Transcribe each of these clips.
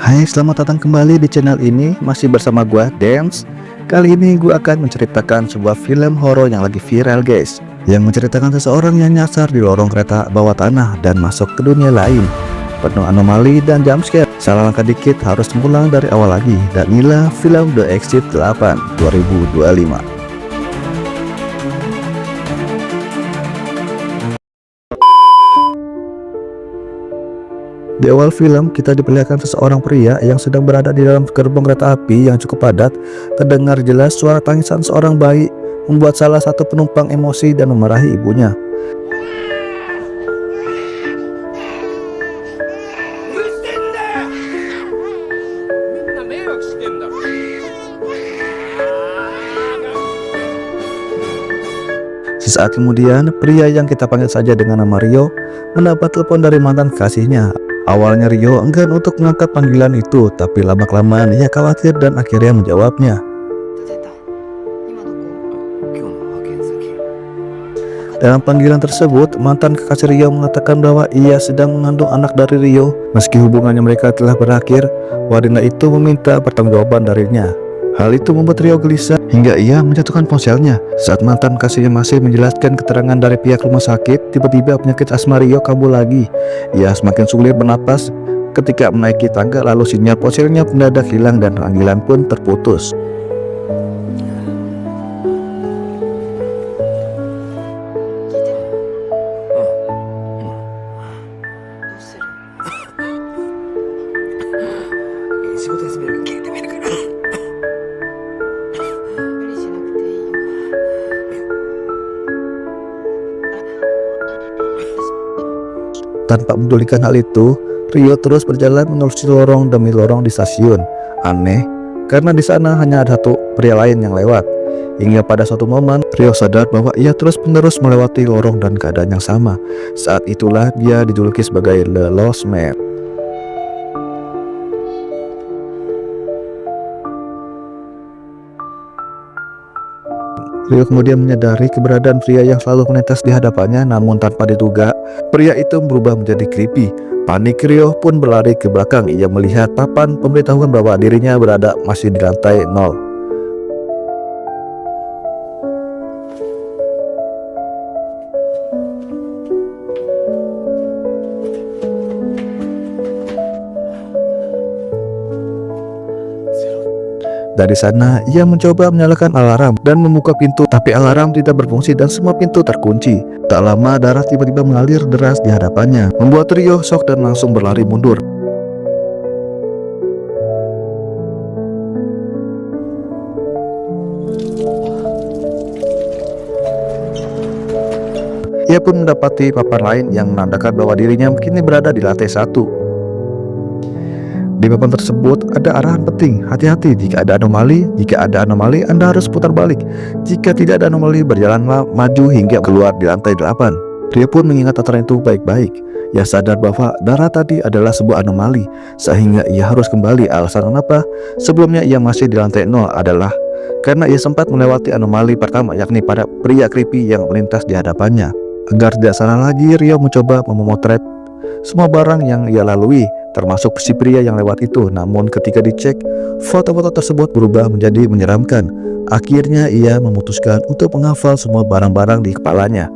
Hai, selamat datang kembali di channel ini. Masih bersama gua, Dance. Kali ini gua akan menceritakan sebuah film horor yang lagi viral, guys, yang menceritakan seseorang yang nyasar di lorong kereta bawah tanah dan masuk ke dunia lain, penuh anomali dan jumpscare. Salah langkah dikit harus mulai dari awal lagi. Dan inilah film The Exit 8 2025. Di awal film, kita diperlihatkan seseorang pria yang sedang berada di dalam gerbong kereta api yang cukup padat. Terdengar jelas suara tangisan seorang bayi, membuat salah satu penumpang emosi dan memarahi ibunya. Sesaat kemudian, pria yang kita panggil saja dengan nama Rio mendapat telepon dari mantan kekasihnya. Awalnya Rio enggan untuk mengangkat panggilan itu, tapi lama-kelamaan ia khawatir dan akhirnya menjawabnya. Dalam panggilan tersebut, mantan kekasih Rio mengatakan bahwa ia sedang mengandung anak dari Rio. Meski hubungannya mereka telah berakhir, wanita itu meminta pertanggungjawaban darinya. Hal itu membuat Rio gelisah hingga ia menjatuhkan ponselnya. Saat mantan kasihnya masih menjelaskan keterangan dari pihak rumah sakit, tiba-tiba penyakit asma Rio kambuh lagi. Ia semakin sulit bernapas ketika menaiki tangga, lalu sinyal ponselnya mendadak hilang dan panggilan pun terputus. Tanpa memedulikan hal itu, Rio terus berjalan menelusuri lorong demi lorong di stasiun. Aneh, karena di sana hanya ada satu pria lain yang lewat. Hingga pada suatu momen, Rio sadar bahwa ia terus-menerus melewati lorong dan keadaan yang sama. Saat itulah dia dijuluki sebagai The Lost Man. Rio kemudian menyadari keberadaan pria yang selalu melintas di hadapannya, namun tanpa diduga, pria itu berubah menjadi creepy. Panik, Rio pun berlari ke belakang. Ia melihat papan pemberitahuan bahwa dirinya berada masih di lantai 0. Dari sana, ia mencoba menyalakan alarm dan membuka pintu, tapi alarm tidak berfungsi dan semua pintu terkunci. Tak lama, darah tiba-tiba mengalir deras di hadapannya, membuat Rio shock dan langsung berlari mundur. Ia pun mendapati papan lain yang menandakan bahwa dirinya kini berada di lantai 1. Di papan tersebut ada arahan penting. Hati-hati jika ada anomali. Jika ada anomali, Anda harus putar balik. Jika tidak ada anomali, berjalanlah maju hingga keluar di lantai 8. Dia pun mengingat aturan itu baik-baik. Ia sadar bahwa darah tadi adalah sebuah anomali, sehingga ia harus kembali. Alasan kenapa sebelumnya ia masih di lantai 0 adalah karena ia sempat melewati anomali pertama, yakni pada pria creepy yang melintas di hadapannya. Agar tidak salah lagi, Rio mencoba memotret semua barang yang ia lalui, termasuk si pria yang lewat itu. Namun ketika dicek, foto-foto tersebut berubah menjadi menyeramkan. Akhirnya ia memutuskan untuk menghafal semua barang-barang di kepalanya.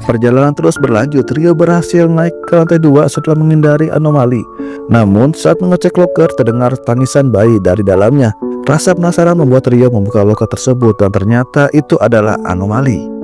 Perjalanan terus berlanjut. Rio berhasil naik ke lantai 2 setelah menghindari anomali. Namun saat mengecek loker, terdengar tangisan bayi dari dalamnya. Rasa penasaran membuat Rio membuka loker tersebut, dan ternyata itu adalah anomali.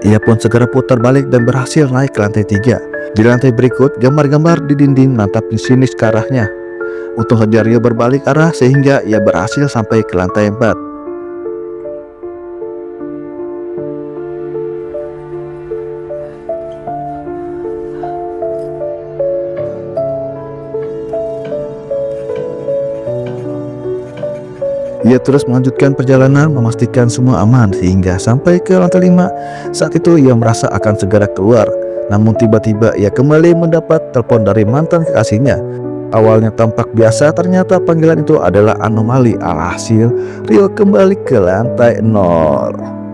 Ia pun segera putar balik dan berhasil naik ke lantai 3. Di lantai berikut, gambar-gambar di dinding menatap sinis ke arahnya. Untung saja Rio berbalik arah sehingga ia berhasil sampai ke lantai 4. Ia terus melanjutkan perjalanan memastikan semua aman hingga sampai ke lantai 5. Saat itu ia merasa akan segera keluar. Namun tiba-tiba ia kembali mendapat telepon dari mantan kekasihnya. Awalnya tampak biasa, ternyata panggilan itu adalah anomali. Alhasil Rio kembali ke lantai 0.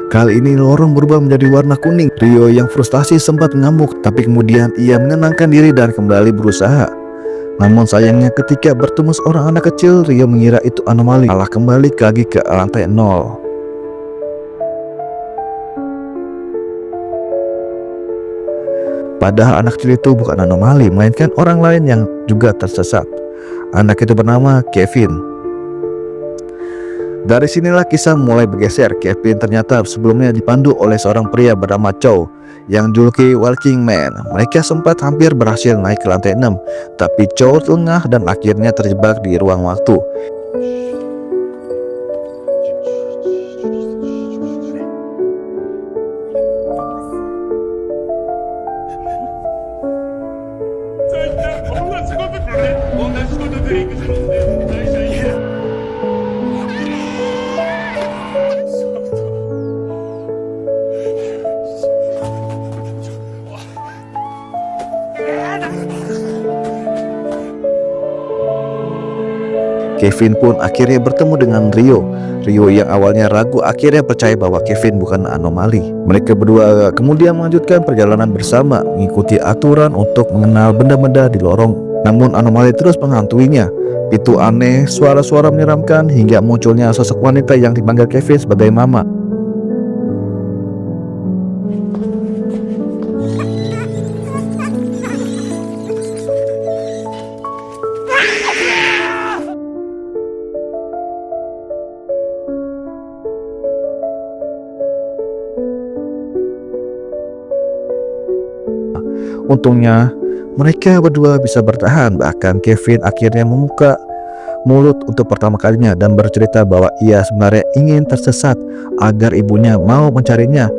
Kali ini lorong berubah menjadi warna kuning. Rio yang frustasi sempat mengamuk, tapi kemudian ia menenangkan diri dan kembali berusaha. Namun sayangnya ketika bertemu seorang anak kecil, Rio mengira itu anomali, malah kembali lagi ke lantai 0. Padahal anak kecil itu bukan anomali, melainkan orang lain yang juga tersesat. Anak itu bernama Kevin. Dari sinilah kisah mulai bergeser. Kevin ternyata sebelumnya dipandu oleh seorang pria bernama Chow yang dijuluki Walking Man. Mereka sempat hampir berhasil naik ke lantai 6, tapi Chow lengah dan akhirnya terjebak di ruang waktu. Kevin pun akhirnya bertemu dengan Rio. Rio yang awalnya ragu akhirnya percaya bahwa Kevin bukan anomali. Mereka berdua kemudian melanjutkan perjalanan bersama, mengikuti aturan untuk mengenal benda-benda di lorong. Namun anomali terus menghantuinya. Itu aneh, suara-suara menyeramkan, hingga munculnya sosok wanita yang dipanggil Kevin sebagai Mama. Untungnya mereka berdua bisa bertahan. Bahkan Kevin akhirnya membuka mulut untuk pertama kalinya dan bercerita bahwa ia sebenarnya ingin tersesat agar ibunya mau mencarinya.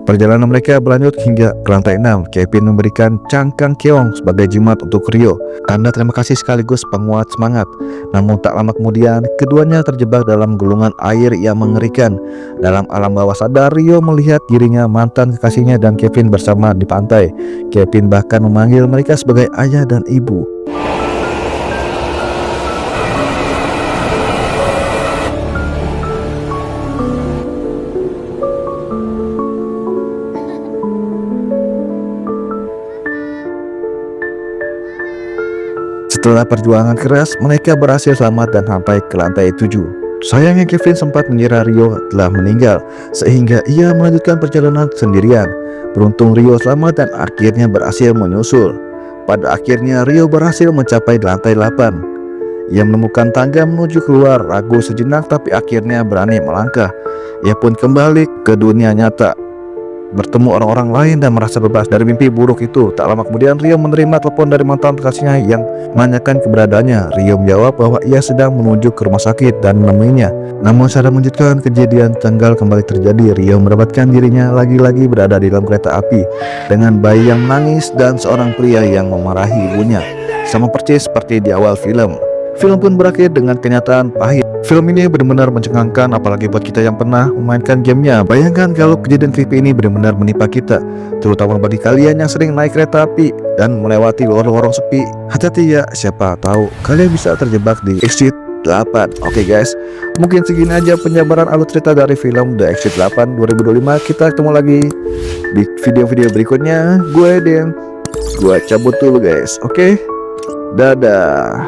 Perjalanan mereka berlanjut hingga ke lantai 6. Kevin memberikan cangkang keong sebagai jimat untuk Rio, tanda terima kasih sekaligus penguat semangat. Namun tak lama kemudian keduanya terjebak dalam gulungan air yang mengerikan. Dalam alam bawah sadar, Rio melihat dirinya, mantan kekasihnya dan Kevin bersama di pantai. Kevin bahkan memanggil mereka sebagai ayah dan ibu. Setelah perjuangan keras, mereka berhasil selamat dan sampai ke lantai 7. Sayangnya Kevin sempat mengira Rio telah meninggal, sehingga ia melanjutkan perjalanan sendirian. Beruntung Rio selamat dan akhirnya berhasil menyusul. Pada akhirnya Rio berhasil mencapai lantai 8. Ia menemukan tangga menuju keluar, ragu sejenak tapi akhirnya berani melangkah. Ia pun kembali ke dunia nyata, bertemu orang-orang lain dan merasa bebas dari mimpi buruk itu. Tak lama kemudian Rio menerima telepon dari mantan kekasihnya yang menanyakan keberadaannya. Rio menjawab bahwa ia sedang menuju ke rumah sakit dan menemuinya. Namun saat menunjukkan kejadian tanggal kembali terjadi. Rio mendapatkan dirinya lagi-lagi berada di dalam kereta api dengan bayi yang menangis dan seorang pria yang memarahi ibunya, sama persis seperti di awal film. Film pun berakhir dengan kenyataan pahit. Film ini benar-benar mencengangkan, apalagi buat kita yang pernah memainkan gamenya. Bayangkan kalau kejadian creepy ini benar-benar menimpa kita, terutama bagi kalian yang sering naik kereta api dan melewati lorong-lorong sepi. Hati-hati ya, siapa tahu kalian bisa terjebak di exit 8. Oke guys, mungkin segini aja penjabaran alur cerita dari film The Exit 8 2025. Kita ketemu lagi di video-video berikutnya. Gue cabut dulu guys. Oke, dadah.